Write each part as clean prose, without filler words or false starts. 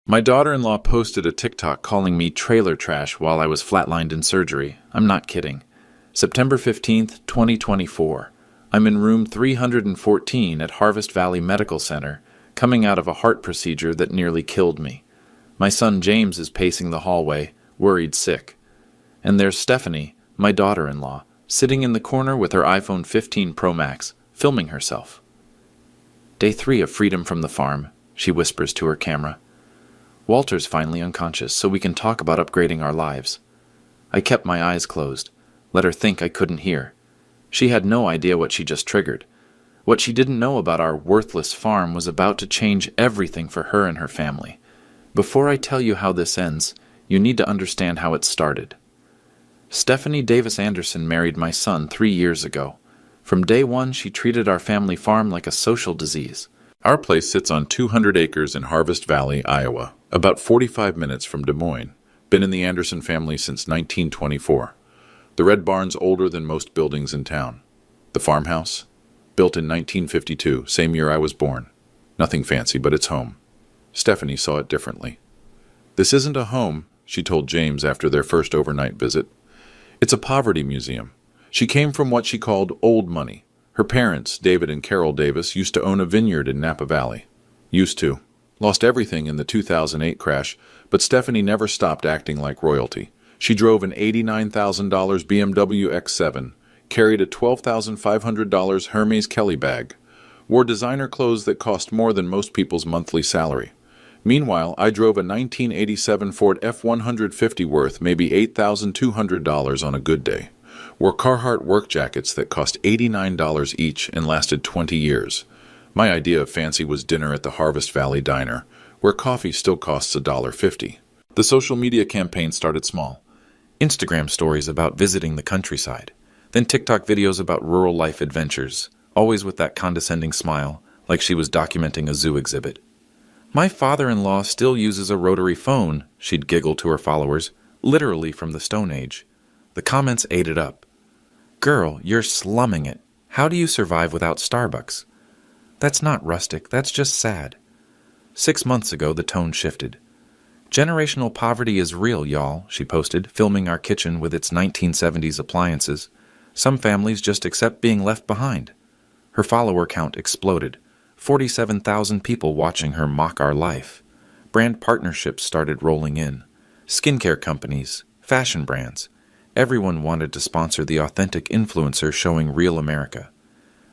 My daughter-in-law posted a TikTok calling me trailer trash while I was flatlined in surgery. I'm not kidding. September 15th, 2024. I'm in room 314 at Harvest Valley Medical Center, coming out of a heart procedure that nearly killed me. My son James is pacing the hallway, worried sick. And there's Stephanie, my daughter-in-law, sitting in the corner with her iPhone 15 Pro Max, filming herself. Day 3 of freedom from the farm, she whispers to her camera. Walter's finally unconscious, so we can talk about upgrading our lives. I kept my eyes closed, let her think I couldn't hear. She had no idea what she just triggered. What she didn't know about our worthless farm was about to change everything for her and her family. Before I tell you how this ends, you need to understand how it started. Stephanie Davis Anderson married my son 3 years ago. From day one, she treated our family farm like a social disease. Our place sits on 200 acres in Harvest Valley, Iowa, about 45 minutes from Des Moines. Been in the Anderson family since 1924. The red barn's older than most buildings in town. The farmhouse? Built in 1952, same year I was born. Nothing fancy, but it's home. Stephanie saw it differently. This isn't a home, she told James after their first overnight visit. It's a poverty museum. She came from what she called old money. Her parents, David and Carol Davis, used to own a vineyard in Napa Valley. Used to. Lost everything in the 2008 crash, but Stephanie never stopped acting like royalty. She drove an $89,000 BMW X7, carried a $12,500 Hermes Kelly bag, wore designer clothes that cost more than most people's monthly salary. Meanwhile, I drove a 1987 Ford F-150 worth maybe $8,200 on a good day. Wore Carhartt work jackets that cost $89 each and lasted 20 years. My idea of fancy was dinner at the Harvest Valley Diner, where coffee still costs $1.50. The social media campaign started small. Instagram stories about visiting the countryside, then TikTok videos about rural life adventures, always with that condescending smile, like she was documenting a zoo exhibit. My father-in-law still uses a rotary phone, she'd giggle to her followers, literally from the Stone Age. The comments ate it up. Girl, you're slumming it. How do you survive without Starbucks? That's not rustic, that's just sad. 6 months ago, the tone shifted. Generational poverty is real, y'all, she posted, filming our kitchen with its 1970s appliances. Some families just accept being left behind. Her follower count exploded. 47,000 people watching her mock our life. Brand partnerships started rolling in. Skincare companies, fashion brands. Everyone wanted to sponsor the authentic influencer showing real America.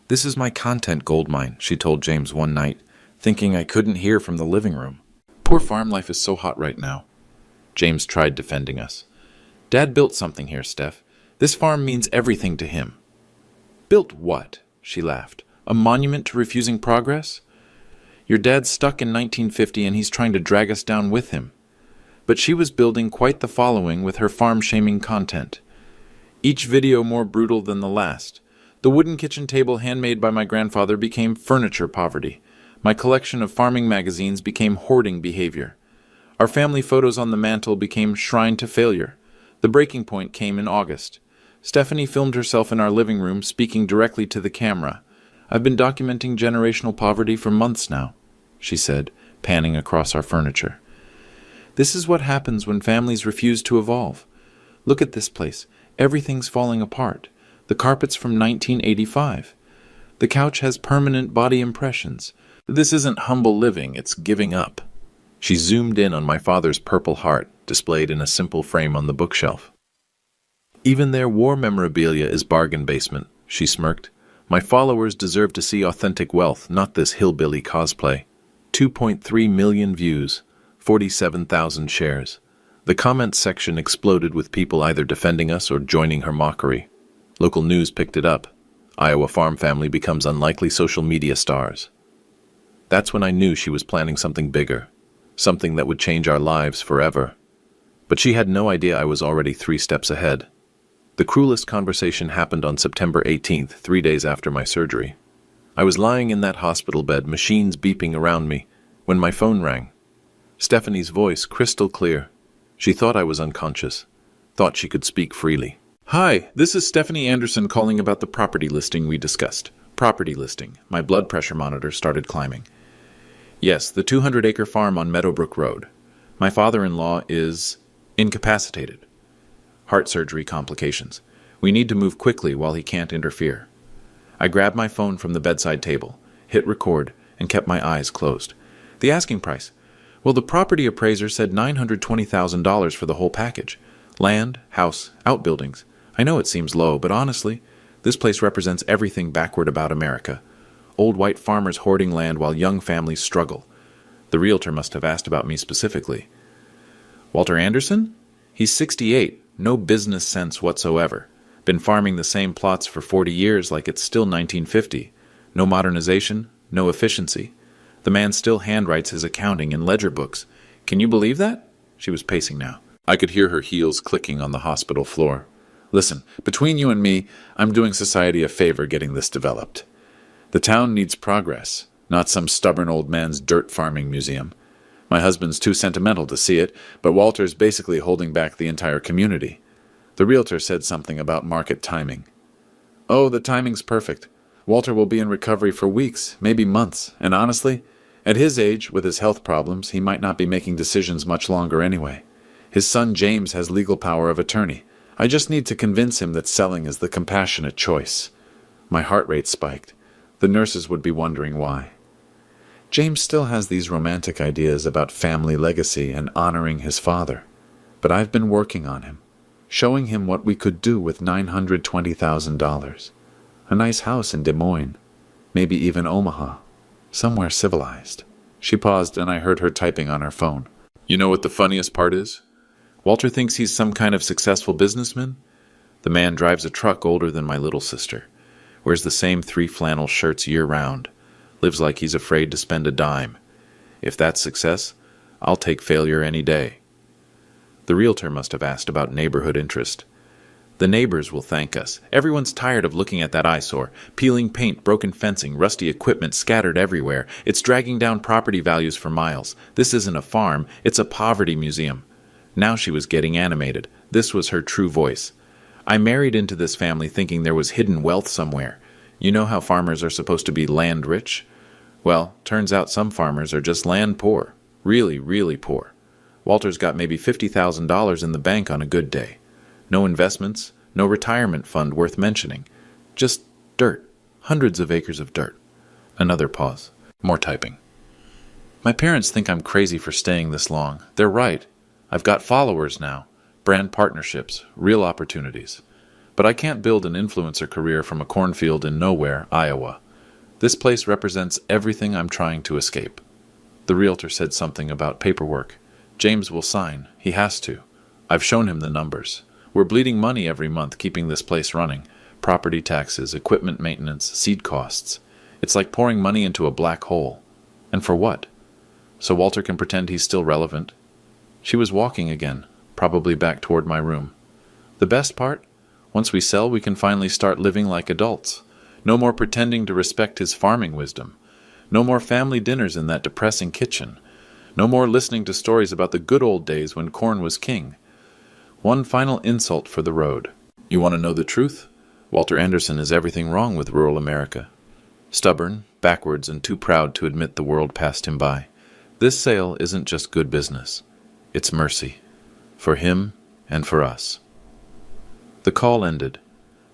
This is my content goldmine, she told James one night, thinking I couldn't hear from the living room. Poor farm life is so hot right now. James tried defending us. Dad built something here, Steph. This farm means everything to him. Built what? She laughed. A monument to refusing progress? Your dad's stuck in 1950 and he's trying to drag us down with him. But she was building quite the following with her farm-shaming content. Each video more brutal than the last. The wooden kitchen table handmade by my grandfather became furniture poverty. My collection of farming magazines became hoarding behavior. Our family photos on the mantle became shrine to failure. The breaking point came in August. Stephanie filmed herself in our living room, speaking directly to the camera. I've been documenting generational poverty for months now, she said, panning across our furniture. This is what happens when families refuse to evolve. Look at this place. Everything's falling apart. The carpet's from 1985. The couch has permanent body impressions. This isn't humble living, it's giving up. She zoomed in on my father's purple heart, displayed in a simple frame on the bookshelf. Even their war memorabilia is bargain basement, she smirked. My followers deserve to see authentic wealth, not this hillbilly cosplay. 2.3 million views, 47,000 shares. The comments section exploded with people either defending us or joining her mockery. Local news picked it up. Iowa farm family becomes unlikely social media stars. That's when I knew she was planning something bigger, something that would change our lives forever. But she had no idea I was already 3 steps ahead. The cruelest conversation happened on September 18th, 3 days after my surgery. I was lying in that hospital bed, machines beeping around me, when my phone rang. Stephanie's voice, crystal clear. She thought I was unconscious, thought she could speak freely. Hi, this is Stephanie Anderson calling about the property listing we discussed. Property listing. My blood pressure monitor started climbing. Yes, the 200-acre farm on Meadowbrook Road. My father-in-law is incapacitated. Heart surgery complications. We need to move quickly while he can't interfere. I grabbed my phone from the bedside table, hit record, and kept my eyes closed. The asking price. Well, the property appraiser said $920,000 for the whole package. Land, house, outbuildings. I know it seems low, but honestly, this place represents everything backward about America. Old white farmers hoarding land while young families struggle. The realtor must have asked about me specifically. Walter Anderson? He's 68, no business sense whatsoever. Been farming the same plots for 40 years like it's still 1950. No modernization, no efficiency. The man still handwrites his accounting in ledger books. Can you believe that? She was pacing now. I could hear her heels clicking on the hospital floor. Listen, between you and me, I'm doing society a favor getting this developed. The town needs progress, not some stubborn old man's dirt farming museum. My husband's too sentimental to see it, but Walter's basically holding back the entire community. The realtor said something about market timing. Oh, the timing's perfect. Walter will be in recovery for weeks, maybe months, and honestly, at his age, with his health problems, he might not be making decisions much longer anyway. His son James has legal power of attorney. I just need to convince him that selling is the compassionate choice. My heart rate spiked. The nurses would be wondering why. James still has these romantic ideas about family legacy and honoring his father. But I've been working on him, showing him what we could do with $920,000. A nice house in Des Moines, maybe even Omaha, somewhere civilized. She paused and I heard her typing on her phone. You know what the funniest part is? Walter thinks he's some kind of successful businessman. The man drives a truck older than my little sister, wears the same 3 flannel shirts year-round, lives like he's afraid to spend a dime. If that's success, I'll take failure any day. The realtor must have asked about neighborhood interest. The neighbors will thank us. Everyone's tired of looking at that eyesore. Peeling paint, broken fencing, rusty equipment scattered everywhere. It's dragging down property values for miles. This isn't a farm, it's a poverty museum. Now she was getting animated. This was her true voice. I married into this family thinking there was hidden wealth somewhere. You know how farmers are supposed to be land rich? Well, turns out some farmers are just land poor. Really, really poor. Walter's got maybe $50,000 in the bank on a good day. No investments, no retirement fund worth mentioning. Just dirt. Hundreds of acres of dirt. Another pause. More typing. My parents think I'm crazy for staying this long. They're right. I've got followers now, brand partnerships, real opportunities. But I can't build an influencer career from a cornfield in nowhere, Iowa. This place represents everything I'm trying to escape. The realtor said something about paperwork. James will sign. He has to. I've shown him the numbers. We're bleeding money every month keeping this place running. Property taxes, equipment maintenance, seed costs. It's like pouring money into a black hole. And for what? So Walter can pretend he's still relevant. She was walking again, probably back toward my room. The best part? Once we sell, we can finally start living like adults. No more pretending to respect his farming wisdom. No more family dinners in that depressing kitchen. No more listening to stories about the good old days when corn was king. One final insult for the road. You want to know the truth? Walter Anderson is everything wrong with rural America. Stubborn, backwards, and too proud to admit the world passed him by. This sale isn't just good business. It's mercy. For him and for us. The call ended.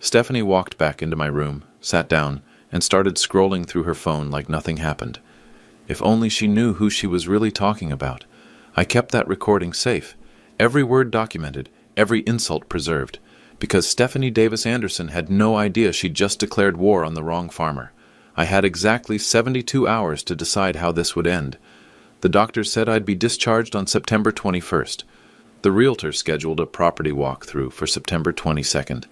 Stephanie walked back into my room, sat down, and started scrolling through her phone like nothing happened. If only she knew who she was really talking about. I kept that recording safe. Every word documented, every insult preserved. Because Stephanie Davis Anderson had no idea she'd just declared war on the wrong farmer. I had exactly 72 hours to decide how this would end. The doctor said I'd be discharged on September 21st. The realtor scheduled a property walkthrough for September 22nd.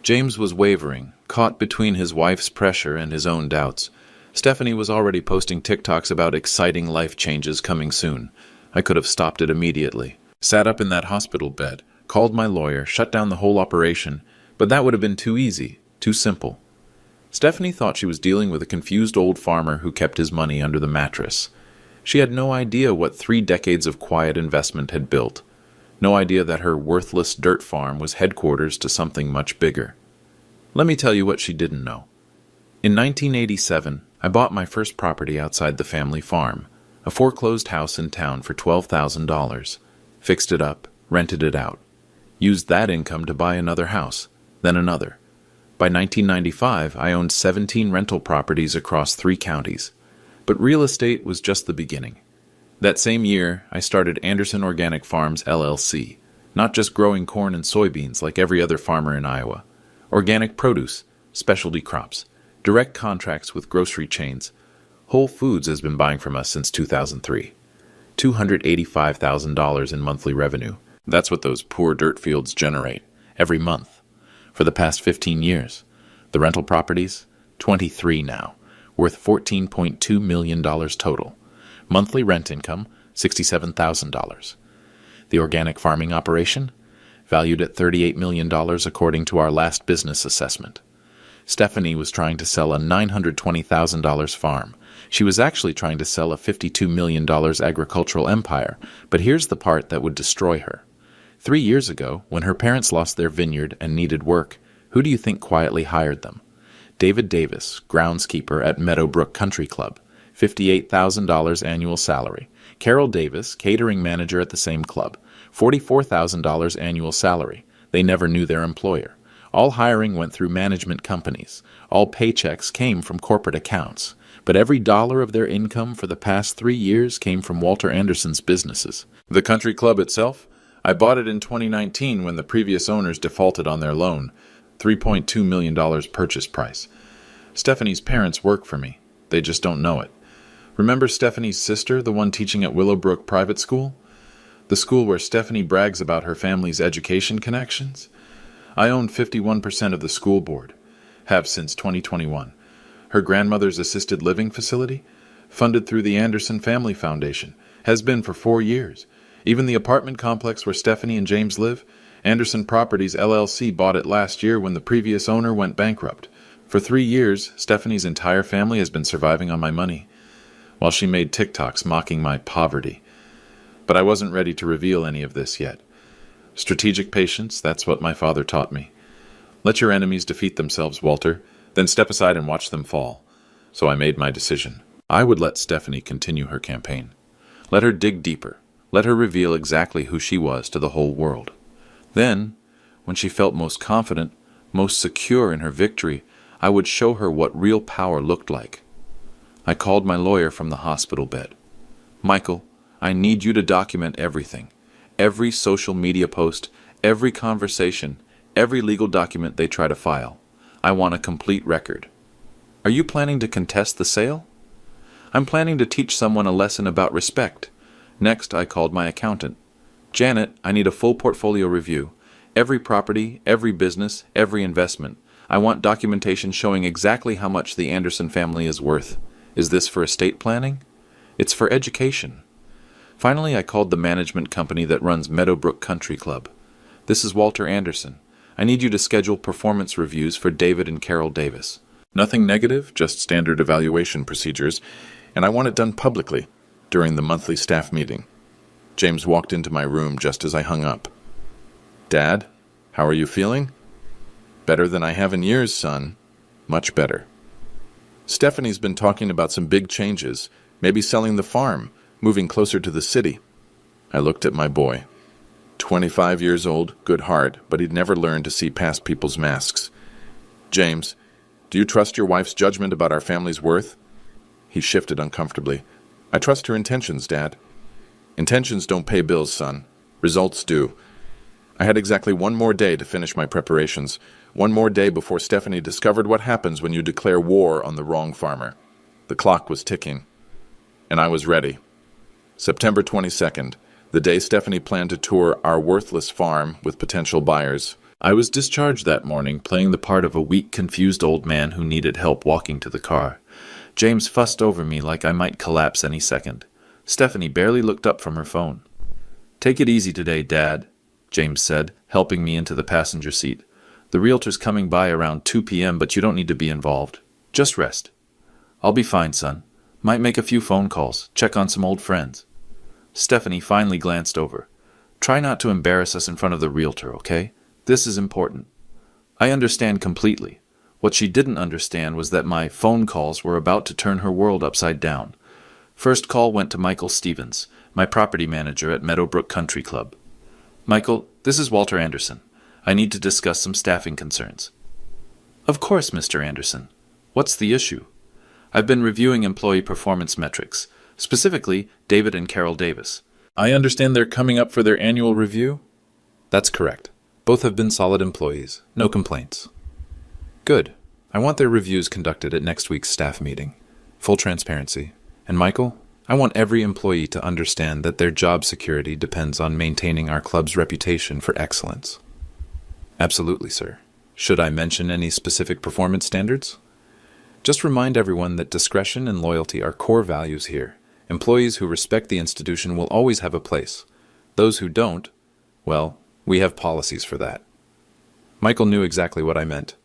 James was wavering, caught between his wife's pressure and his own doubts. Stephanie was already posting TikToks about exciting life changes coming soon. I could have stopped it immediately. Sat up in that hospital bed, called my lawyer, shut down the whole operation, but that would have been too easy, too simple. Stephanie thought she was dealing with a confused old farmer who kept his money under the mattress. She had no idea what 3 decades of quiet investment had built. No idea that her worthless dirt farm was headquarters to something much bigger. Let me tell you what she didn't know. In 1987, I bought my first property outside the family farm. A foreclosed house in town for $12,000. Fixed it up, rented it out. Used that income to buy another house, then another. By 1995, I owned 17 rental properties across 3 counties. But real estate was just the beginning. That same year, I started Anderson Organic Farms, LLC, not just growing corn and soybeans like every other farmer in Iowa. Organic produce, specialty crops, direct contracts with grocery chains. Whole Foods has been buying from us since 2003. $285,000 in monthly revenue. That's what those poor dirt fields generate, every month. For the past 15 years. The rental properties, 23 now, worth $14.2 million total. Monthly rent income, $67,000. The organic farming operation, valued at $38 million according to our last business assessment. Stephanie was trying to sell a $920,000 farm. She was actually trying to sell a $52 million agricultural empire, but here's the part that would destroy her. 3 years ago, when her parents lost their vineyard and needed work, who do you think quietly hired them? David Davis, groundskeeper at Meadowbrook Country Club, $58,000 annual salary. Carol Davis, catering manager at the same club, $44,000 annual salary. They never knew their employer. All hiring went through management companies. All paychecks came from corporate accounts. But every dollar of their income for the past 3 years came from Walter Anderson's businesses. The country club itself? I bought it in 2019 when the previous owners defaulted on their loan. $3.2 million purchase price. Stephanie's parents work for me. They just don't know it. Remember Stephanie's sister, the one teaching at Willowbrook Private School? The school where Stephanie brags about her family's education connections? I own 51% of the school board. Have since 2021. Her grandmother's assisted living facility, funded through the Anderson Family Foundation, has been for 4 years. Even the apartment complex where Stephanie and James live, Anderson Properties LLC bought it last year when the previous owner went bankrupt. For 3 years, Stephanie's entire family has been surviving on my money, while she made TikToks mocking my poverty. But I wasn't ready to reveal any of this yet. Strategic patience, that's what my father taught me. Let your enemies defeat themselves, Walter, then step aside and watch them fall. So I made my decision. I would let Stephanie continue her campaign. Let her dig deeper. Let her reveal exactly who she was to the whole world. Then, when she felt most confident, most secure in her victory, I would show her what real power looked like. I called my lawyer from the hospital bed. Michael, I need you to document everything. Every social media post, every conversation, every legal document they try to file. I want a complete record. Are you planning to contest the sale? I'm planning to teach someone a lesson about respect. Next, I called my accountant. Janet, I need a full portfolio review. Every property, every business, every investment. I want documentation showing exactly how much the Anderson family is worth. Is this for estate planning? It's for education. Finally, I called the management company that runs Meadowbrook Country Club. This is Walter Anderson. I need you to schedule performance reviews for David and Carol Davis. Nothing negative, just standard evaluation procedures, and I want it done publicly during the monthly staff meeting. James walked into my room just as I hung up. Dad, how are you feeling? Better than I have in years, son. Much better. Stephanie's been talking about some big changes, maybe selling the farm, moving closer to the city. I looked at my boy. 25 years old, good heart, but he'd never learned to see past people's masks. James, do you trust your wife's judgment about our family's worth? He shifted uncomfortably. I trust her intentions, Dad. Intentions don't pay bills, son. Results do. I had exactly 1 more day to finish my preparations. 1 more day before Stephanie discovered what happens when you declare war on the wrong farmer. The clock was ticking. And I was ready. September 22nd, the day Stephanie planned to tour our worthless farm with potential buyers. I was discharged that morning, playing the part of a weak, confused old man who needed help walking to the car. James fussed over me like I might collapse any second. Stephanie barely looked up from her phone. "Take it easy today, Dad," James said, helping me into the passenger seat. "The realtor's coming by around 2 p.m., but you don't need to be involved. Just rest." "I'll be fine, son. Might make a few phone calls, check on some old friends." Stephanie finally glanced over. "Try not to embarrass us in front of the realtor, okay? This is important." I understand completely. What she didn't understand was that my phone calls were about to turn her world upside down. First call went to Michael Stevens, my property manager at Meadowbrook Country Club. Michael, this is Walter Anderson. I need to discuss some staffing concerns. Of course, Mr. Anderson. What's the issue? I've been reviewing employee performance metrics, specifically David and Carol Davis. I understand they're coming up for their annual review? That's correct. Both have been solid employees. No complaints. Good. I want their reviews conducted at next week's staff meeting. Full transparency. And Michael, I want every employee to understand that their job security depends on maintaining our club's reputation for excellence. Absolutely, sir. Should I mention any specific performance standards? Just remind everyone that discretion and loyalty are core values here. Employees who respect the institution will always have a place. Those who don't, well, we have policies for that. Michael knew exactly what I meant.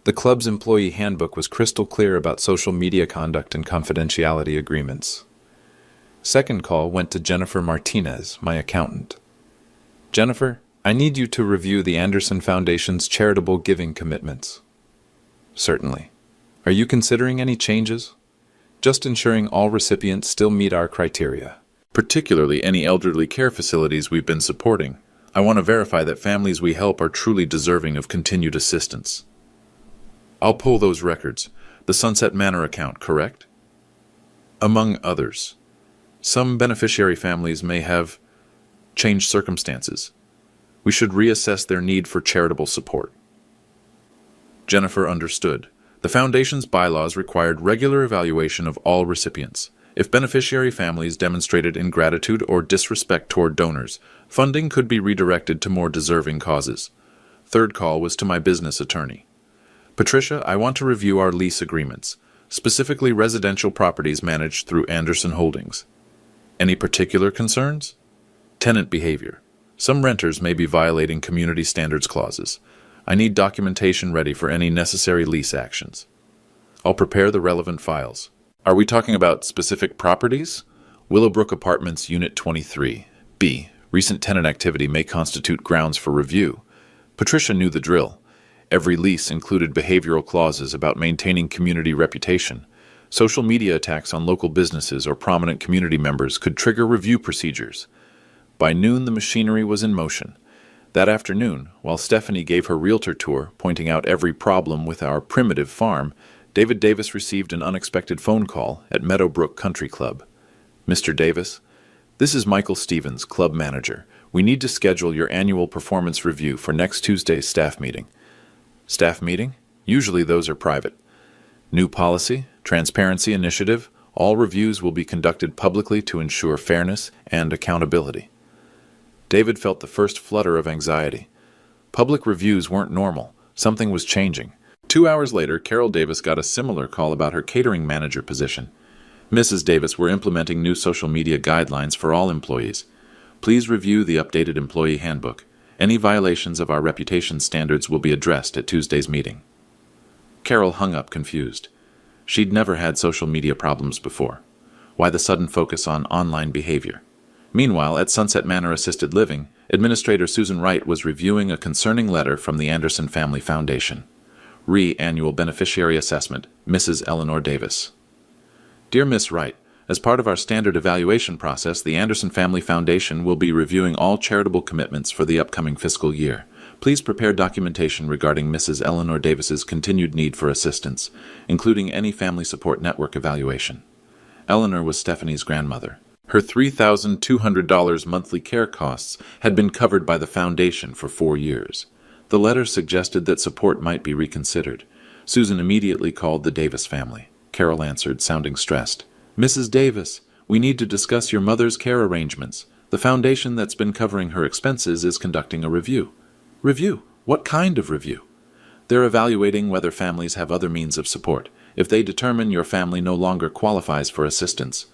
The club's employee handbook was crystal clear about social media conduct and confidentiality agreements. Second call went to Jennifer Martinez, my accountant. Jennifer, I need you to review the Anderson Foundation's charitable giving commitments. Certainly. Are you considering any changes? Just ensuring all recipients still meet our criteria. Particularly any elderly care facilities we've been supporting. I want to verify that families we help are truly deserving of continued assistance. I'll pull those records. The Sunset Manor account, correct? Among others. Some beneficiary families may have changed circumstances. We should reassess their need for charitable support. Jennifer understood. The Foundation's bylaws required regular evaluation of all recipients. If beneficiary families demonstrated ingratitude or disrespect toward donors, funding could be redirected to more deserving causes. Third call was to my business attorney. Patricia, I want to review our lease agreements, specifically residential properties managed through Anderson Holdings. Any particular concerns? Tenant behavior. Some renters may be violating community standards clauses. I need documentation ready for any necessary lease actions. I'll prepare the relevant files. Are we talking about specific properties? Willowbrook Apartments, Unit 23. B. Recent tenant activity may constitute grounds for review. Patricia knew the drill. Every lease included behavioral clauses about maintaining community reputation. Social media attacks on local businesses or prominent community members could trigger review procedures. By noon, the machinery was in motion. That afternoon, while Stephanie gave her realtor tour, pointing out every problem with our primitive farm, David Davis received an unexpected phone call at Meadowbrook Country Club. Mr. Davis, this is Michael Stevens, club manager. We need to schedule your annual performance review for next Tuesday's staff meeting. Staff meeting? Usually those are private. New policy, transparency initiative, all reviews will be conducted publicly to ensure fairness and accountability. David felt the first flutter of anxiety. Public reviews weren't normal. Something was changing. 2 hours later, Carol Davis got a similar call about her catering manager position. Mrs. Davis, we're implementing new social media guidelines for all employees. Please review the updated employee handbook. Any violations of our reputation standards will be addressed at Tuesday's meeting. Carol hung up confused. She'd never had social media problems before. Why the sudden focus on online behavior? Meanwhile, at Sunset Manor Assisted Living, Administrator Susan Wright was reviewing a concerning letter from the Anderson Family Foundation. Annual Beneficiary Assessment, Mrs. Eleanor Davis. Dear Miss Wright, as part of our standard evaluation process, the Anderson Family Foundation will be reviewing all charitable commitments for the upcoming fiscal year. Please prepare documentation regarding Mrs. Eleanor Davis's continued need for assistance, including any family support network evaluation. Eleanor was Stephanie's grandmother. Her $3,200 monthly care costs had been covered by the foundation for 4 years. The letter suggested that support might be reconsidered. Susan immediately called the Davis family. Carol answered, sounding stressed. Mrs. Davis, we need to discuss your mother's care arrangements. The foundation that's been covering her expenses is conducting a review. Review? What kind of review? They're evaluating whether families have other means of support. If they determine your family no longer qualifies for assistance.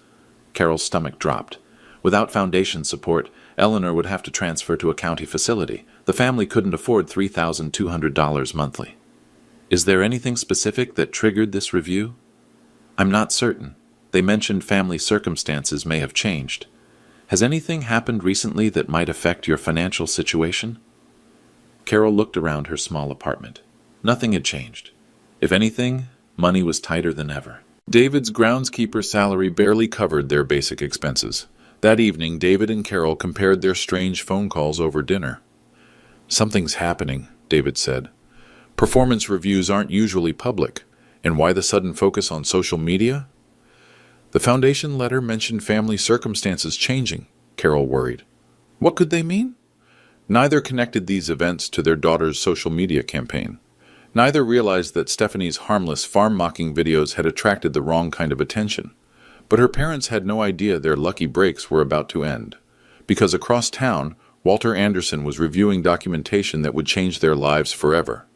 Carol's stomach dropped. Without foundation support, Eleanor would have to transfer to a county facility. The family couldn't afford $3,200 monthly. Is there anything specific that triggered this review? I'm not certain. They mentioned family circumstances may have changed. Has anything happened recently that might affect your financial situation? Carol looked around her small apartment. Nothing had changed. If anything, money was tighter than ever. David's groundskeeper salary barely covered their basic expenses. That evening, David and Carol compared their strange phone calls over dinner. "Something's happening," David said. "Performance reviews aren't usually public. And why the sudden focus on social media?" "The foundation letter mentioned family circumstances changing," Carol worried. "What could they mean?" Neither connected these events to their daughter's social media campaign. Neither realized that Stephanie's harmless farm-mocking videos had attracted the wrong kind of attention. But her parents had no idea their lucky breaks were about to end. Because across town, Walter Anderson was reviewing documentation that would change their lives forever.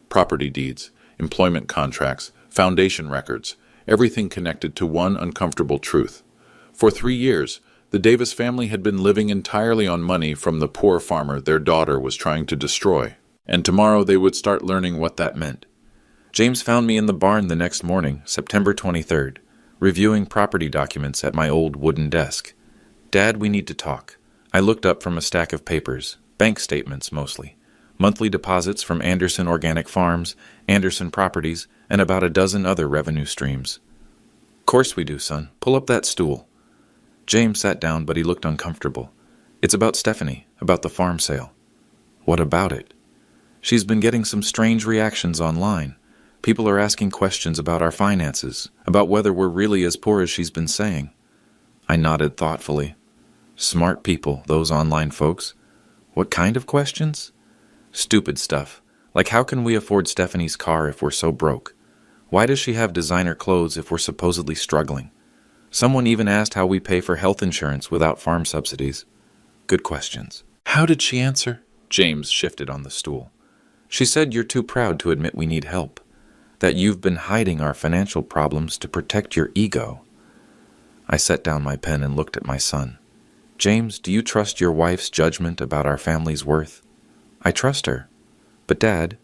Property deeds, employment contracts, foundation records, everything connected to one uncomfortable truth. For 3 years, the Davis family had been living entirely on money from the poor farmer their daughter was trying to destroy. And tomorrow they would start learning what that meant. James found me in the barn the next morning, September 23rd, reviewing property documents at my old wooden desk. "Dad, we need to talk." I looked up from a stack of papers, bank statements mostly, monthly deposits from Anderson Organic Farms, Anderson Properties, and about a dozen other revenue streams. "Course we do, son. Pull up that stool." James sat down, but he looked uncomfortable. "It's about Stephanie, about the farm sale." "What about it?" "She's been getting some strange reactions online. People are asking questions about our finances, about whether we're really as poor as she's been saying." I nodded thoughtfully. Smart people, those online folks. What kind of questions? Stupid stuff, like how can we afford Stephanie's car if we're so broke? Why does she have designer clothes if we're supposedly struggling? Someone even asked how we pay for health insurance without farm subsidies. Good questions. "How did she answer?" James shifted on the stool. "She said you're too proud to admit we need help, that you've been hiding our financial problems to protect your ego." I set down my pen and looked at my son. "James, do you trust your wife's judgment about our family's worth?" "I trust her. But Dad,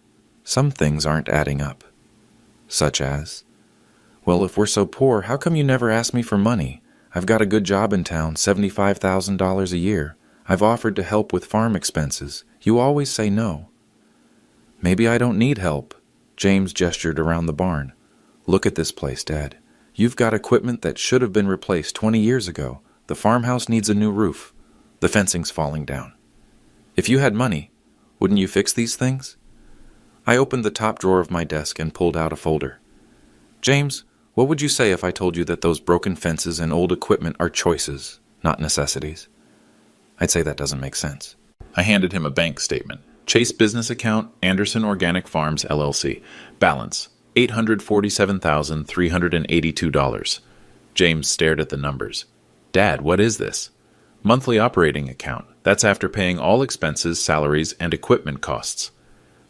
some things aren't adding up." "Such as?" "Well, if we're so poor, how come you never ask me for money? I've got a good job in town, $75,000 a year. I've offered to help with farm expenses. You always say no." "Maybe I don't need help." James gestured around the barn. "Look at this place, Dad. You've got equipment that should have been replaced 20 years ago. The farmhouse needs a new roof. The fencing's falling down. If you had money, wouldn't you fix these things?" I opened the top drawer of my desk and pulled out a folder. "James, what would you say if I told you that those broken fences and old equipment are choices, not necessities?" "I'd say that doesn't make sense." I handed him a bank statement. Chase business account, Anderson Organic Farms, LLC. Balance, $847,382. James stared at the numbers. "Dad, what is this?" "Monthly operating account. That's after paying all expenses, salaries, and equipment costs."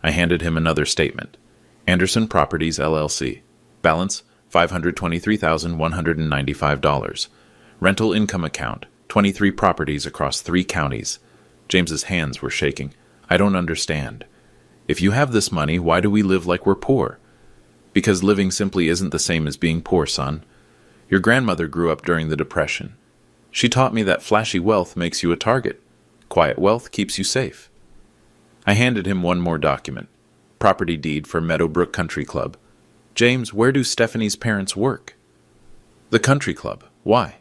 I handed him another statement. Anderson Properties, LLC. Balance, $523,195. Rental income account, 23 properties across 3 counties. James's hands were shaking. "I don't understand. If you have this money, why do we live like we're poor?" "Because living simply isn't the same as being poor, son. Your grandmother grew up during the Depression. She taught me that flashy wealth makes you a target. Quiet wealth keeps you safe." I handed him one more document. Property deed for Meadowbrook Country Club. "James, where do Stephanie's parents work?" "The country club. Why?"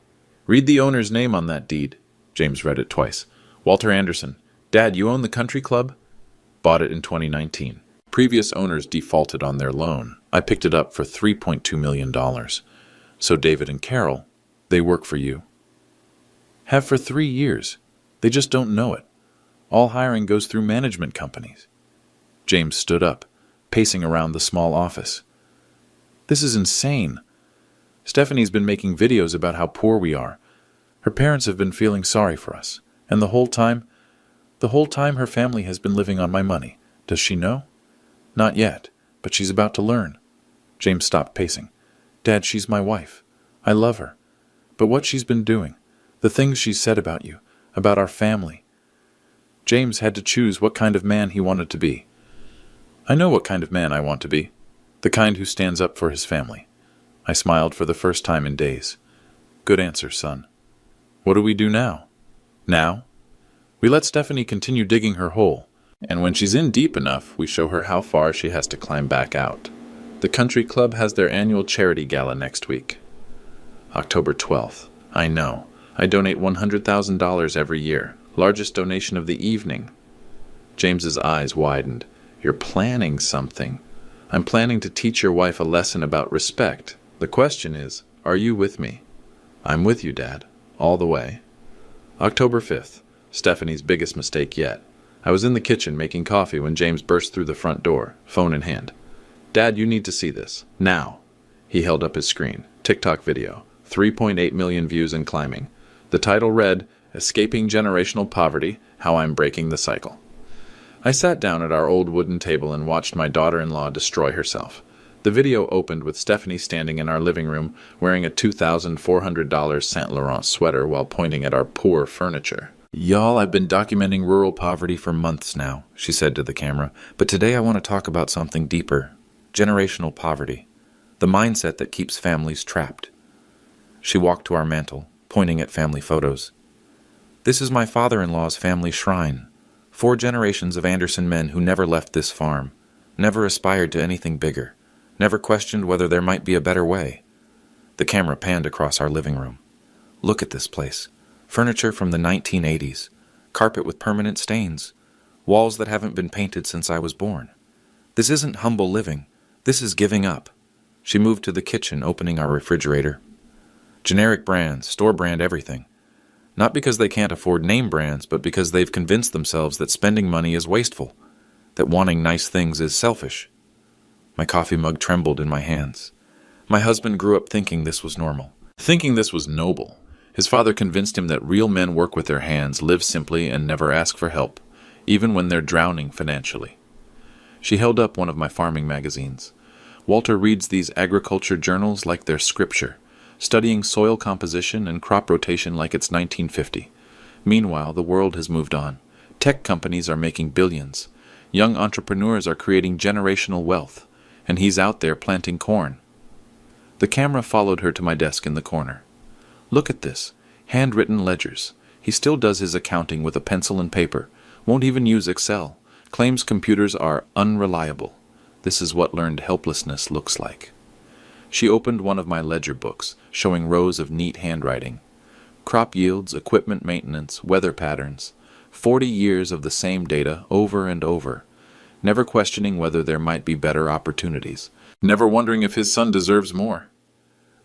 "Read the owner's name on that deed." James read it twice. "Walter Anderson. Dad, you own the country club?" "Bought it in 2019. Previous owners defaulted on their loan. I picked it up for $3.2 million. So David and Carol, they work for you." "Have for 3 years. They just don't know it. All hiring goes through management companies." James stood up, pacing around the small office. "This is insane. Stephanie's been making videos about how poor we are. Her parents have been feeling sorry for us. And the whole time her family has been living on my money. Does she know?" "Not yet, but she's about to learn." James stopped pacing. "Dad, she's my wife. I love her. But what she's been doing, the things she's said about you, about our family." James had to choose what kind of man he wanted to be. "I know what kind of man I want to be. The kind who stands up for his family." I smiled for the first time in days. "Good answer, son. What do we do now?" "Now? We let Stephanie continue digging her hole, and when she's in deep enough, we show her how far she has to climb back out. The country club has their annual charity gala next week. October 12th. I know. I donate $100,000 every year. Largest donation of the evening. James's eyes widened. You're planning something. I'm planning to teach your wife a lesson about respect. The question is, are you with me? I'm with you, Dad. All the way. October 5th. Stephanie's biggest mistake yet. I was in the kitchen making coffee when James burst through the front door, phone in hand. Dad, you need to see this. Now. He held up his screen. TikTok video. 3.8 million views and climbing. The title read, Escaping Generational Poverty, How I'm Breaking the Cycle. I sat down at our old wooden table and watched my daughter-in-law destroy herself. The video opened with Stephanie standing in our living room wearing a $2,400 Saint Laurent sweater while pointing at our poor furniture. Y'all, I've been documenting rural poverty for months now, she said to the camera, but today I want to talk about something deeper. Generational poverty. The mindset that keeps families trapped. She walked to our mantel, pointing at family photos. This is my father-in-law's family shrine. 4 generations of Anderson men who never left this farm, never aspired to anything bigger, never questioned whether there might be a better way. The camera panned across our living room. Look at this place. Furniture from the 1980s, carpet with permanent stains, walls that haven't been painted since I was born. This isn't humble living. This is giving up. She moved to the kitchen, opening our refrigerator. Generic brands, store brand everything. Not because they can't afford name brands, but because they've convinced themselves that spending money is wasteful, that wanting nice things is selfish. My coffee mug trembled in my hands. My husband grew up thinking this was normal, thinking this was noble. His father convinced him that real men work with their hands, live simply, and never ask for help, even when they're drowning financially. She held up one of my farming magazines. Walter reads these agriculture journals like they're scripture, studying soil composition and crop rotation like it's 1950. Meanwhile, the world has moved on. Tech companies are making billions. Young entrepreneurs are creating generational wealth, and he's out there planting corn. The camera followed her to my desk in the corner. Look at this. Handwritten ledgers. He still does his accounting with a pencil and paper, won't even use Excel, claims computers are unreliable. This is what learned helplessness looks like. She opened one of my ledger books, showing rows of neat handwriting. Crop yields, equipment maintenance, weather patterns. 40 years of the same data over and over, never questioning whether there might be better opportunities, never wondering if his son deserves more.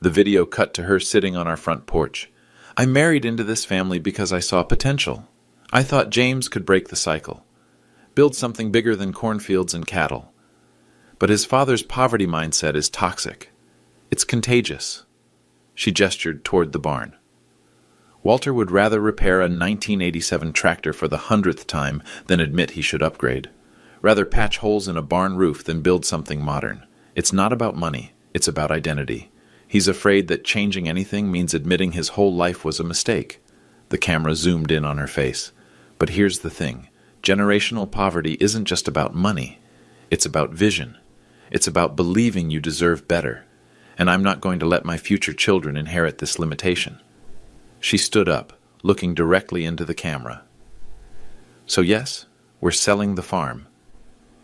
The video cut to her sitting on our front porch. I married into this family because I saw potential. I thought James could break the cycle, build something bigger than cornfields and cattle. But his father's poverty mindset is toxic. It's contagious. She gestured toward the barn. Walter would rather repair a 1987 tractor for the 100th time than admit he should upgrade. Rather patch holes in a barn roof than build something modern. It's not about money. It's about identity. He's afraid that changing anything means admitting his whole life was a mistake. The camera zoomed in on her face. But here's the thing. Generational poverty isn't just about money. It's about vision. It's about believing you deserve better. And I'm not going to let my future children inherit this limitation. She stood up, looking directly into the camera. So yes, we're selling the farm.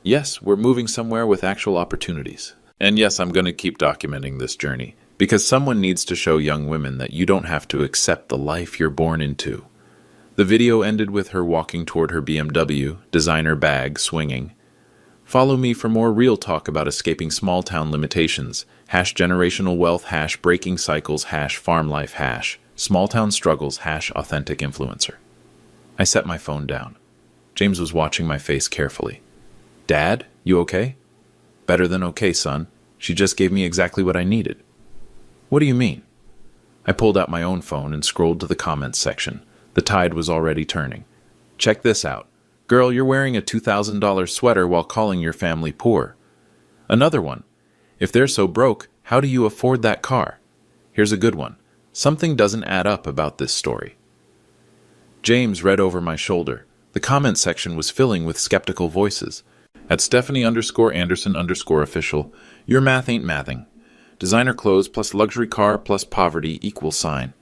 Yes, we're moving somewhere with actual opportunities. And yes, I'm going to keep documenting this journey, because someone needs to show young women that you don't have to accept the life you're born into. The video ended with her walking toward her BMW, designer bag swinging. Follow me for more real talk about escaping small-town limitations, #generational wealth, #breaking cycles, #farm life, #small-town struggles, #authentic influencer. I set my phone down. James was watching my face carefully. Dad, you okay? Better than okay, son. She just gave me exactly what I needed. What do you mean? I pulled out my own phone and scrolled to the comments section. The tide was already turning. Check this out. Girl, you're wearing a $2,000 sweater while calling your family poor. Another one. If they're so broke, how do you afford that car? Here's a good one. Something doesn't add up about this story. James read over my shoulder. The comment section was filling with skeptical voices. At Stephanie_Anderson_official, your math ain't mathing. Designer clothes plus luxury car plus poverty equals sign.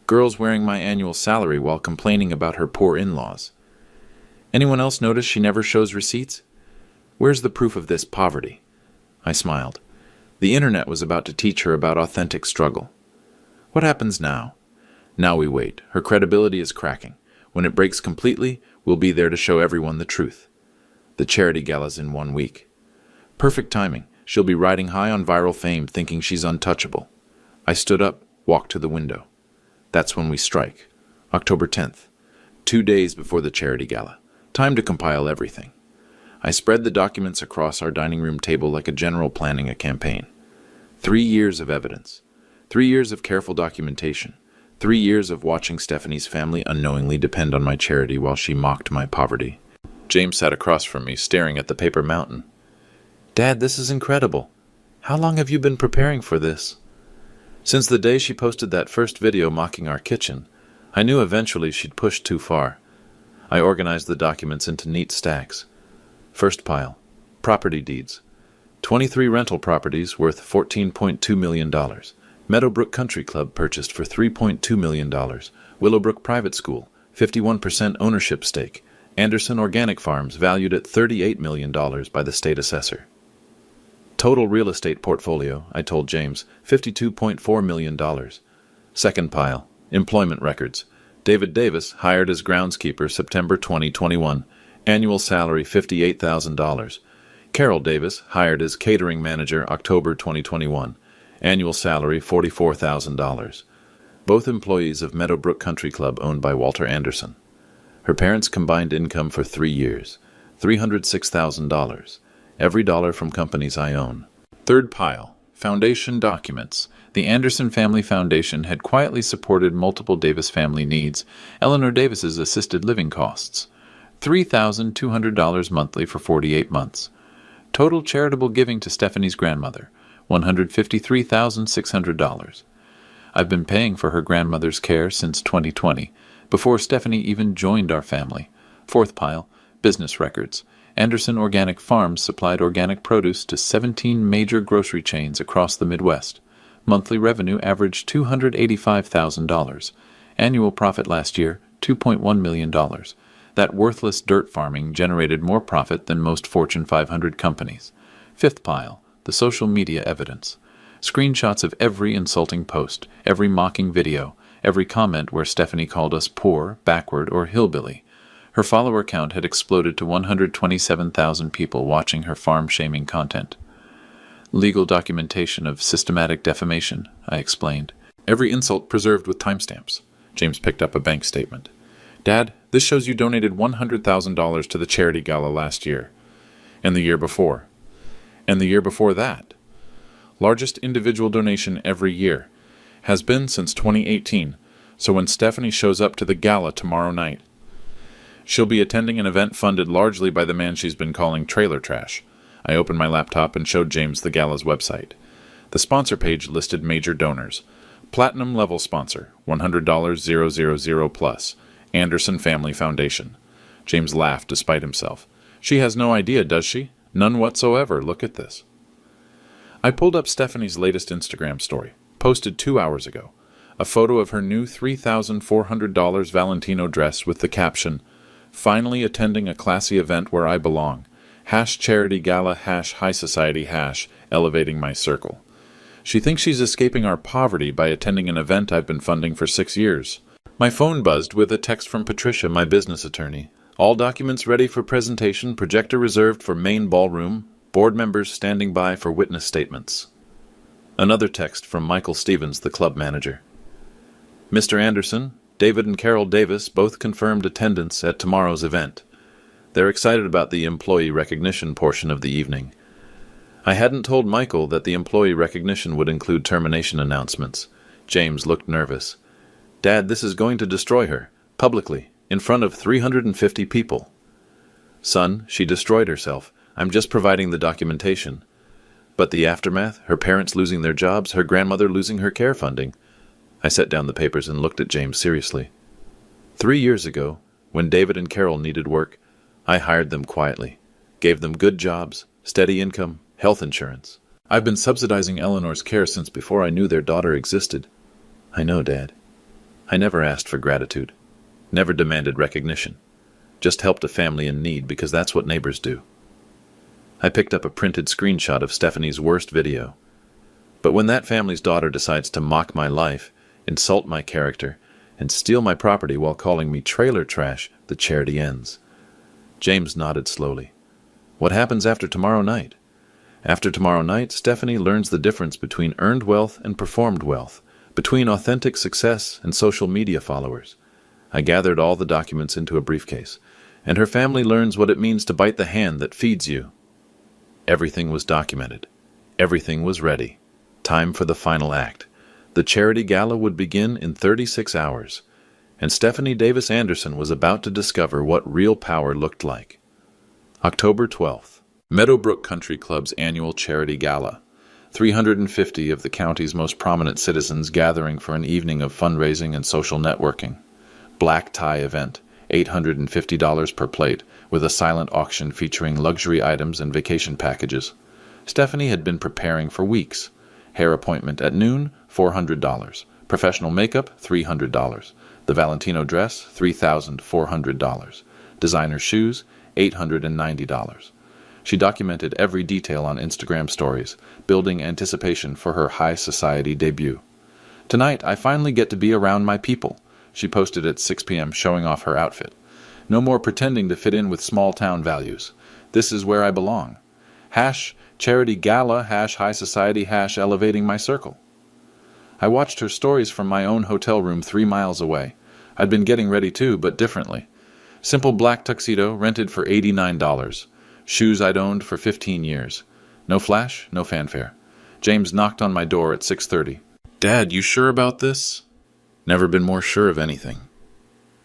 Girls wearing my annual salary while complaining about her poor in-laws. Anyone else notice she never shows receipts? Where's the proof of this poverty? I smiled. The internet was about to teach her about authentic struggle. What happens now? Now we wait. Her credibility is cracking. When it breaks completely, we'll be there to show everyone the truth. The charity gala's in 1 week. Perfect timing. She'll be riding high on viral fame, thinking she's untouchable. I stood up, walked to the window. That's when we strike. October 10th. 2 days before the charity gala. Time to compile everything. I spread the documents across our dining room table like a general planning a campaign. 3 years of evidence. 3 years of careful documentation. 3 years of watching Stephanie's family unknowingly depend on my charity while she mocked my poverty. James sat across from me, staring at the paper mountain. Dad, this is incredible. How long have you been preparing for this? Since the day she posted that first video mocking our kitchen, I knew eventually she'd pushed too far. I organized the documents into neat stacks. First pile, property deeds. 23 rental properties worth $14.2 million. Meadowbrook Country Club purchased for $3.2 million. Willowbrook Private School, 51% ownership stake. Anderson Organic Farms valued at $38 million by the state assessor. Total real estate portfolio, I told James, $52.4 million. Second pile, employment records. David Davis, hired as groundskeeper September 2021. Annual salary $58,000. Carol Davis, hired as catering manager October 2021. Annual salary $44,000. Both employees of Meadowbrook Country Club owned by Walter Anderson. Her parents' combined income for 3 years, $306,000. Every dollar from companies I own. Third pile, foundation documents. The Anderson Family Foundation had quietly supported multiple Davis family needs. Eleanor Davis's assisted living costs. $3,200 monthly for 48 months. Total charitable giving to Stephanie's grandmother, $153,600. I've been paying for her grandmother's care since 2020, before Stephanie even joined our family. Fourth pile, business records. Anderson Organic Farms supplied organic produce to 17 major grocery chains across the Midwest. Monthly revenue averaged $285,000. Annual profit last year, $2.1 million. That worthless dirt farming generated more profit than most Fortune 500 companies. Fifth pile, the social media evidence. Screenshots of every insulting post, every mocking video, every comment where Stephanie called us poor, backward, or hillbilly. Her follower count had exploded to 127,000 people watching her farm-shaming content. Legal documentation of systematic defamation, I explained. Every insult preserved with timestamps. James picked up a bank statement. Dad, this shows you donated $100,000 to the charity gala last year. And the year before. And the year before that. Largest individual donation every year. Has been since 2018. So when Stephanie shows up to the gala tomorrow night, she'll be attending an event funded largely by the man she's been calling trailer trash. I opened my laptop and showed James the gala's website. The sponsor page listed major donors. Platinum level sponsor, $100 000 plus. Anderson Family Foundation. James laughed despite himself. She has no idea, does she? None whatsoever. Look at this. I pulled up Stephanie's latest Instagram story, posted 2 hours ago. A photo of her new $3,400 Valentino dress with the caption, finally attending a classy event where I belong. #charity gala #high society #elevating my circle. She thinks she's escaping our poverty by attending an event I've been funding for 6 years. My phone buzzed with a text from Patricia, my business attorney. All documents ready for presentation, projector reserved for main ballroom, board members standing by for witness statements. Another text from Michael Stevens, the club manager. Mr. Anderson, David and Carol Davis both confirmed attendance at tomorrow's event. They're excited about the employee recognition portion of the evening. I hadn't told Michael that the employee recognition would include termination announcements. James looked nervous. Dad, this is going to destroy her, publicly, in front of 350 people. Son, she destroyed herself. I'm just providing the documentation. But the aftermath, her parents losing their jobs, her grandmother losing her care funding. I set down the papers and looked at James seriously. 3 years ago, when David and Carol needed work, I hired them quietly, gave them good jobs, steady income, health insurance. I've been subsidizing Eleanor's care since before I knew their daughter existed. I know, Dad. I never asked for gratitude, never demanded recognition, just helped a family in need because that's what neighbors do. I picked up a printed screenshot of Stephanie's worst video. But when that family's daughter decides to mock my life, insult my character, and steal my property while calling me trailer trash, the charity ends. James nodded slowly. What happens after tomorrow night? After tomorrow night, Stephanie learns the difference between earned wealth and performed wealth, between authentic success and social media followers. I gathered all the documents into a briefcase, and her family learns what it means to bite the hand that feeds you. Everything was documented. Everything was ready. Time for the final act. The charity gala would begin in 36 hours, and Stephanie Davis Anderson was about to discover what real power looked like. October 12th. Meadowbrook Country Club's annual charity gala. 350 of the county's most prominent citizens gathering for an evening of fundraising and social networking. Black tie event, $850 per plate, with a silent auction featuring luxury items and vacation packages. Stephanie had been preparing for weeks. Hair appointment at noon, $400. Professional makeup, $300. The Valentino dress, $3,400. Designer shoes, $890. She documented every detail on Instagram stories, building anticipation for her high society debut. Tonight, I finally get to be around my people, she posted at 6 p.m., showing off her outfit. No more pretending to fit in with small-town values. This is where I belong. #charity gala, #high society, #elevating my circle. I watched her stories from my own hotel room 3 miles away. I'd been getting ready too, but differently. Simple black tuxedo, rented for $89. Shoes I'd owned for 15 years. No flash, no fanfare. James knocked on my door at 6:30. Dad, you sure about this? Never been more sure of anything.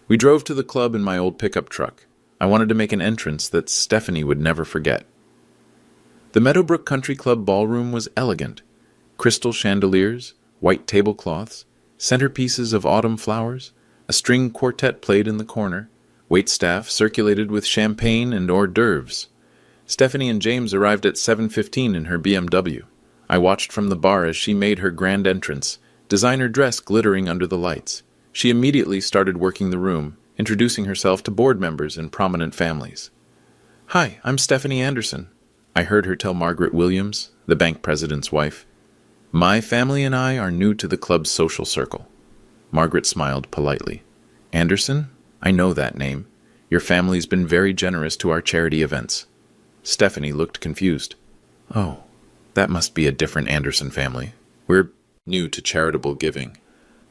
We drove to the club in my old pickup truck. I wanted to make an entrance that Stephanie would never forget. The Meadowbrook Country Club ballroom was elegant. Crystal chandeliers, white tablecloths, centerpieces of autumn flowers, a string quartet played in the corner, waitstaff circulated with champagne and hors d'oeuvres. Stephanie and James arrived at 7:15 in her BMW. I watched from the bar as she made her grand entrance, designer dress glittering under the lights. She immediately started working the room, introducing herself to board members and prominent families. Hi, I'm Stephanie Anderson, I heard her tell Margaret Williams, the bank president's wife. My family and I are new to the club's social circle. Margaret smiled politely. Anderson? I know that name. Your family's been very generous to our charity events. Stephanie looked confused. Oh, that must be a different Anderson family. We're new to charitable giving.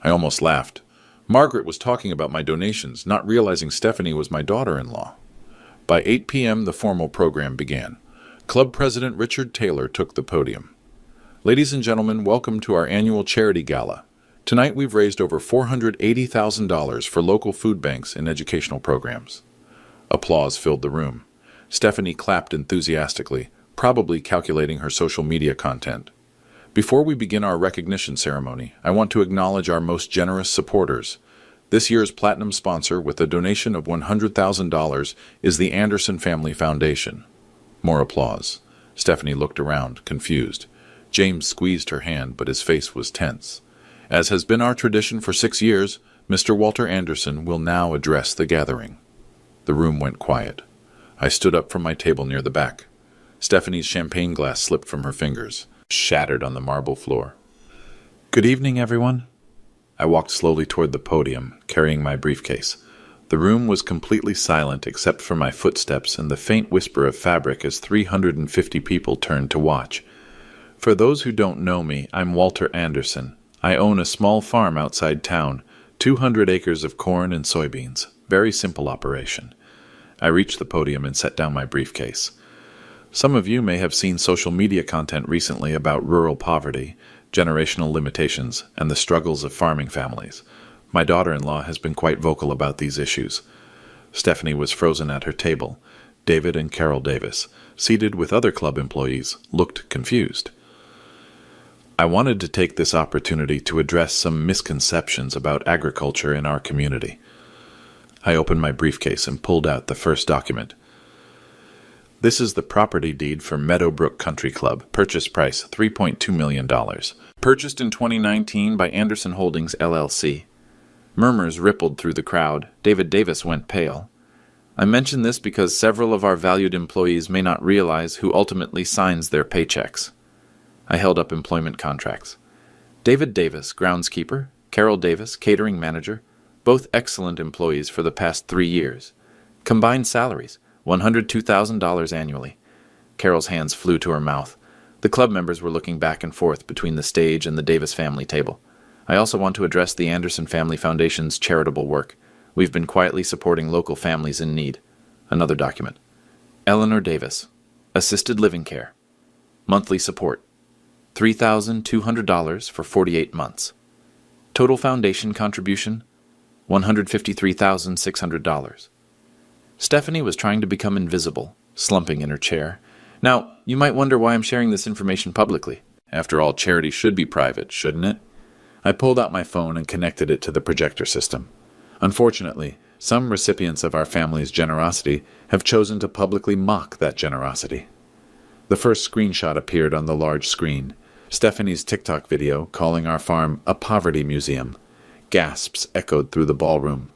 I almost laughed. Margaret was talking about my donations, not realizing Stephanie was my daughter-in-law. By 8 p.m., the formal program began. Club President Richard Taylor took the podium. Ladies and gentlemen, welcome to our annual charity gala. Tonight we've raised over $480,000 for local food banks and educational programs. Applause filled the room. Stephanie clapped enthusiastically, probably calculating her social media content. Before we begin our recognition ceremony, I want to acknowledge our most generous supporters. This year's platinum sponsor with a donation of $100,000 is the Anderson Family Foundation. More applause. Stephanie looked around, confused. James squeezed her hand, but his face was tense. As has been our tradition for 6 years, Mr. Walter Anderson will now address the gathering. The room went quiet. I stood up from my table near the back. Stephanie's champagne glass slipped from her fingers, shattered on the marble floor. Good evening, everyone. I walked slowly toward the podium, carrying my briefcase. The room was completely silent except for my footsteps and the faint whisper of fabric as 350 people turned to watch. For those who don't know me, I'm Walter Anderson. I own a small farm outside town, 200 acres of corn and soybeans. Very simple operation. I reached the podium and set down my briefcase. Some of you may have seen social media content recently about rural poverty, generational limitations, and the struggles of farming families. My daughter-in-law has been quite vocal about these issues. Stephanie was frozen at her table. David and Carol Davis, seated with other club employees, looked confused. I wanted to take this opportunity to address some misconceptions about agriculture in our community. I opened my briefcase and pulled out the first document. This is the property deed for Meadowbrook Country Club. Purchase price $3.2 million. Purchased in 2019 by Anderson Holdings, LLC. Murmurs rippled through the crowd. David Davis went pale. I mention this because several of our valued employees may not realize who ultimately signs their paychecks. I held up employment contracts. David Davis, groundskeeper, Carol Davis, catering manager, both excellent employees for the past 3 years. Combined salaries, $102,000 annually. Carol's hands flew to her mouth. The club members were looking back and forth between the stage and the Davis family table. I also want to address the Anderson Family Foundation's charitable work. We've been quietly supporting local families in need. Another document. Eleanor Davis, assisted living care. Monthly support, $3,200 for 48 months. Total foundation contribution, $153,600. Stephanie was trying to become invisible, slumping in her chair. Now, you might wonder why I'm sharing this information publicly. After all, charity should be private, shouldn't it? I pulled out my phone and connected it to the projector system. Unfortunately, some recipients of our family's generosity have chosen to publicly mock that generosity. The first screenshot appeared on the large screen. Stephanie's TikTok video calling our farm a poverty museum. Gasps echoed through the ballroom.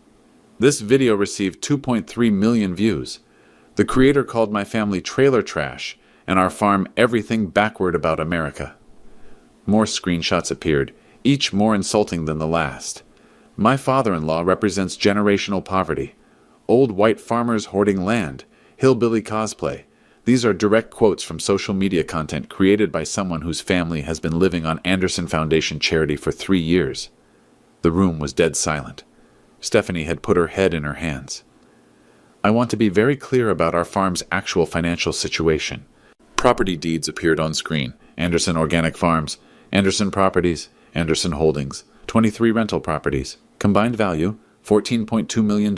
This video received 2.3 million views. The creator called my family trailer trash and our farm everything backward about America. More screenshots appeared, each more insulting than the last. My father-in-law represents generational poverty. Old white farmers hoarding land. Hillbilly cosplay. These are direct quotes from social media content created by someone whose family has been living on Anderson Foundation charity for 3 years. The room was dead silent. Stephanie had put her head in her hands. I want to be very clear about our farm's actual financial situation. Property deeds appeared on screen. Anderson Organic Farms, Anderson Properties, Anderson Holdings, 23 rental properties. Combined value, $14.2 million.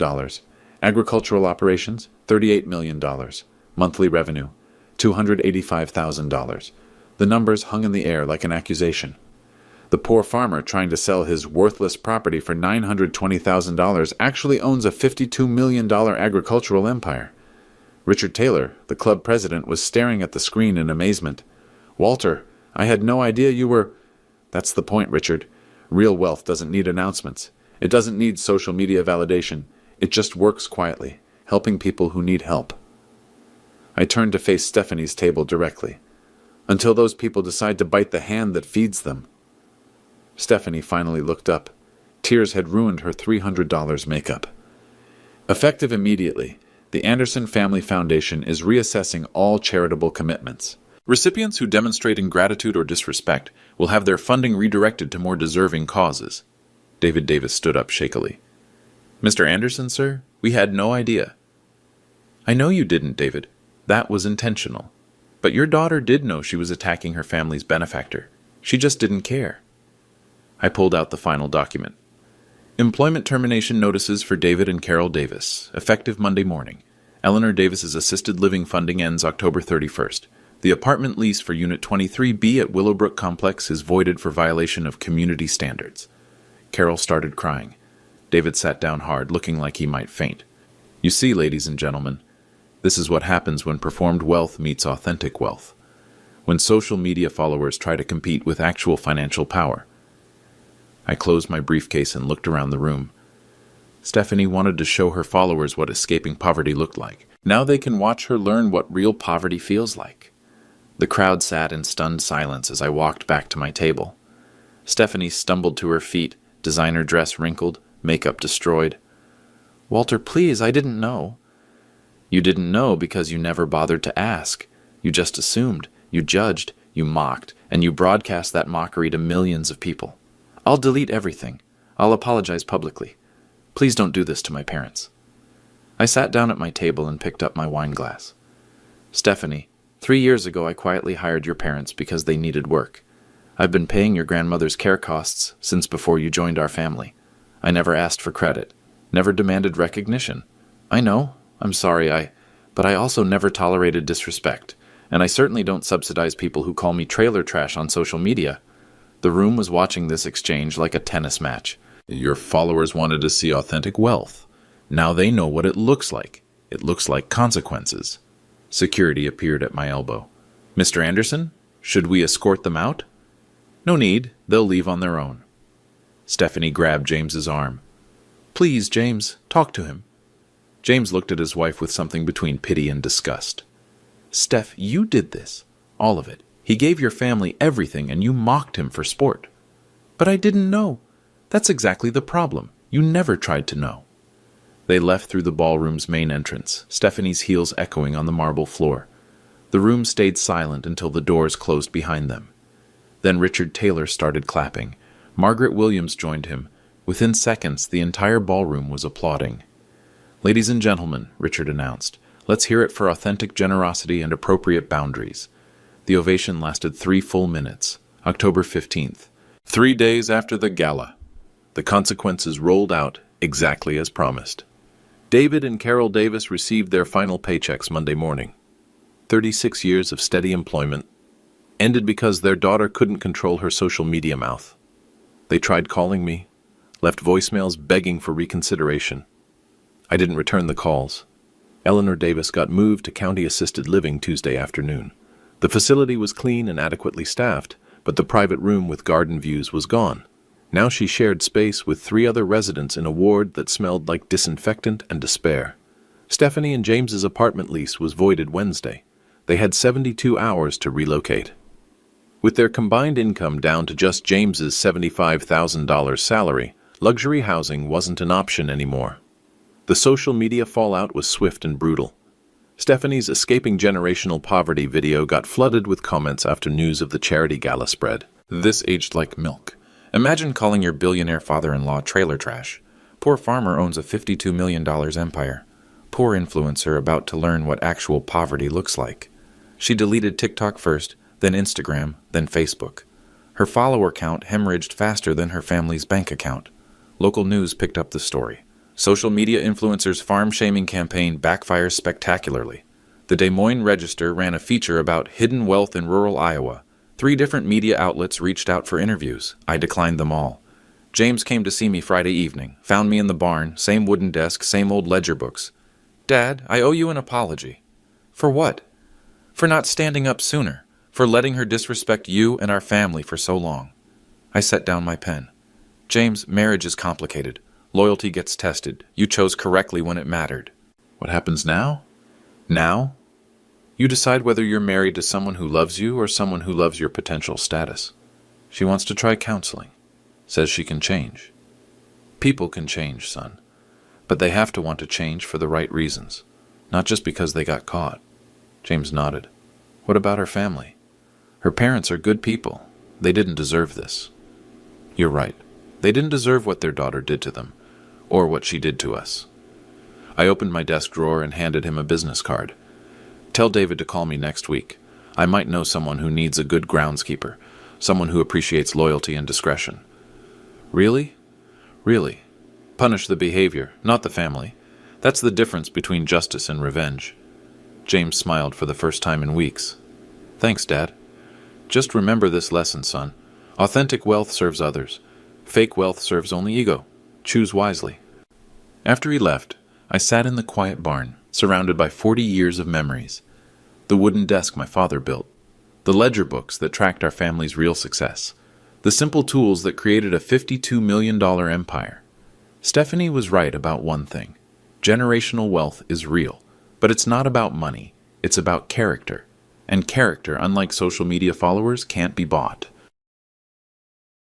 Agricultural operations, $38 million. Monthly revenue, $285,000. The numbers hung in the air like an accusation. The poor farmer trying to sell his worthless property for $920,000 actually owns a $52 million agricultural empire. Richard Taylor, the club president, was staring at the screen in amazement. "Walter, I had no idea you were—" "That's the point, Richard. Real wealth doesn't need announcements. It doesn't need social media validation. It just works quietly, helping people who need help." I turned to face Stephanie's table directly. "Until those people decide to bite the hand that feeds them." Stephanie finally looked up. Tears had ruined her $300 makeup. Effective immediately, the Anderson Family Foundation is reassessing all charitable commitments. Recipients who demonstrate ingratitude or disrespect will have their funding redirected to more deserving causes. David Davis stood up shakily. "Mr. Anderson, sir, we had no idea." "I know you didn't, David. That was intentional. But your daughter did know she was attacking her family's benefactor. She just didn't care." I pulled out the final document. Employment termination notices for David and Carol Davis, effective Monday morning. Eleanor Davis's assisted living funding ends October 31st. The apartment lease for Unit 23B at Willowbrook Complex is voided for violation of community standards. Carol started crying. David sat down hard, looking like he might faint. "You see, ladies and gentlemen, this is what happens when performed wealth meets authentic wealth. When social media followers try to compete with actual financial power." I closed my briefcase and looked around the room. Stephanie wanted to show her followers what escaping poverty looked like. Now they can watch her learn what real poverty feels like. The crowd sat in stunned silence as I walked back to my table. Stephanie stumbled to her feet, designer dress wrinkled, makeup destroyed. "Walter, please, I didn't know." "You didn't know because you never bothered to ask. You just assumed, you judged, you mocked, and you broadcast that mockery to millions of people. I'll delete everything. I'll apologize publicly. Please don't do this to my parents." I sat down at my table and picked up my wine glass. "Stephanie, 3 years ago I quietly hired your parents because they needed work. I've been paying your grandmother's care costs since before you joined our family. I never asked for credit, never demanded recognition. I know, I'm sorry, but I also never tolerated disrespect, and I certainly don't subsidize people who call me trailer trash on social media." The room was watching this exchange like a tennis match. "Your followers wanted to see authentic wealth. Now they know what it looks like. It looks like consequences." Security appeared at my elbow. "Mr. Anderson, should we escort them out?" "No need. They'll leave on their own." Stephanie grabbed James's arm. "Please, James, talk to him." James looked at his wife with something between pity and disgust. "Steph, you did this. All of it. He gave your family everything and you mocked him for sport. But I didn't know. That's exactly the problem. You never tried to know. They left through the ballroom's main entrance, Stephanie's heels echoing on the marble floor. The room stayed silent until the doors closed behind them. Then Richard Taylor started clapping. Margaret Williams joined him. Within seconds, the entire ballroom was applauding. "Ladies and gentlemen," Richard announced, "let's hear it for authentic generosity and appropriate boundaries." The ovation lasted 3 full minutes. October 15th. 3 days after the gala. The consequences rolled out exactly as promised. David and Carol Davis received their final paychecks Monday morning. 36 years of steady employment ended because their daughter couldn't control her social media mouth. They tried calling me, left voicemails begging for reconsideration. I didn't return the calls. Eleanor Davis got moved to county assisted living Tuesday afternoon. The facility was clean and adequately staffed, but the private room with garden views was gone. Now she shared space with 3 other residents in a ward that smelled like disinfectant and despair. Stephanie and James's apartment lease was voided Wednesday. They had 72 hours to relocate. With their combined income down to just James's $75,000 salary, luxury housing wasn't an option anymore. The social media fallout was swift and brutal. Stephanie's Escaping Generational Poverty video got flooded with comments after news of the charity gala spread. This aged like milk. Imagine calling your billionaire father-in-law trailer trash. Poor farmer owns a $52 million empire. Poor influencer about to learn what actual poverty looks like. She deleted TikTok first, then Instagram, then Facebook. Her follower count hemorrhaged faster than her family's bank account. Local news picked up the story. Social media influencers' farm-shaming campaign backfires spectacularly. The Des Moines Register ran a feature about hidden wealth in rural Iowa. 3 different media outlets reached out for interviews. I declined them all. James came to see me Friday evening, found me in the barn, same wooden desk, same old ledger books. "Dad, I owe you an apology." "For what?" "For not standing up sooner, for letting her disrespect you and our family for so long." I set down my pen. "James, marriage is complicated. Loyalty gets tested. You chose correctly when it mattered." What happens now? "Now? You decide whether you're married to someone who loves you or someone who loves your potential status." She wants to try counseling. Says she can change. People can change, son. But they have to want to change for the right reasons. Not just because they got caught. James nodded. "What about her family? Her parents are good people. They didn't deserve this." "You're right. They didn't deserve what their daughter did to them. Or what she did to us." I opened my desk drawer and handed him a business card. "Tell David to call me next week. I might know someone who needs a good groundskeeper, someone who appreciates loyalty and discretion." "Really? Really? Punish the behavior, not the family. That's the difference between justice and revenge." James smiled for the first time in weeks. "Thanks, Dad. Just remember this lesson, son. Authentic wealth serves others. Fake wealth serves only ego. Choose wisely." After he left, I sat in the quiet barn, surrounded by 40 years of memories. The wooden desk my father built. The ledger books that tracked our family's real success. The simple tools that created a $52 million empire. Stephanie was right about one thing. Generational wealth is real, but it's not about money. It's about character. And character, unlike social media followers, can't be bought.